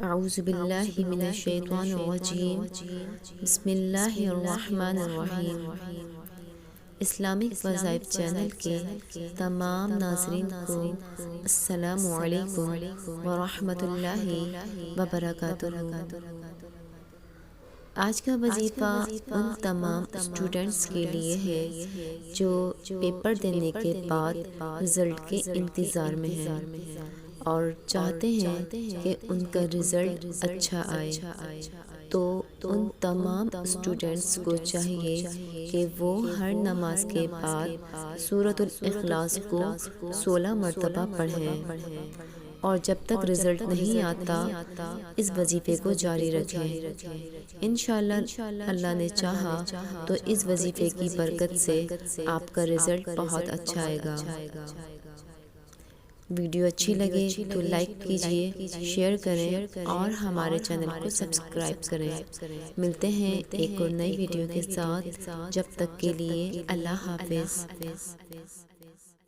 اعوذ باللہ من الشیطان الرجیم بسم اللہ الرحمن الرحیم۔ اسلامک وظائف چینل کے تمام ناظرین کو السلام علیکم ورحمۃ اللہ وبرکاتہ۔ آج کا وظیفہ ان تمام اسٹوڈنٹس کے لیے ہے جو پیپر دینے کے بعد رزلٹ کے انتظار میں ہیں اور چاہتے ہیں کہ ان کا رزلٹ اچھا آئے۔ تو ان تمام اسٹوڈنٹس کو چاہیے کہ وہ ہر نماز کے بعد سورۃ الاخلاص کو 16 مرتبہ پڑھیں اور جب تک رزلٹ نہیں آتا اس وظیفے کو جاری رکھیں۔ انشاءاللہ اللہ نے چاہا تو اس وظیفے کی برکت سے آپ کا رزلٹ بہت اچھا آئے گا۔ ویڈیو اچھی لگے تو لائک کیجئے، شیئر کریں اور ہمارے چینل کو سبسکرائب کریں۔ ملتے ہیں ایک اور نئی ویڈیو کے ساتھ، جب تک کے لیے اللہ حافظ۔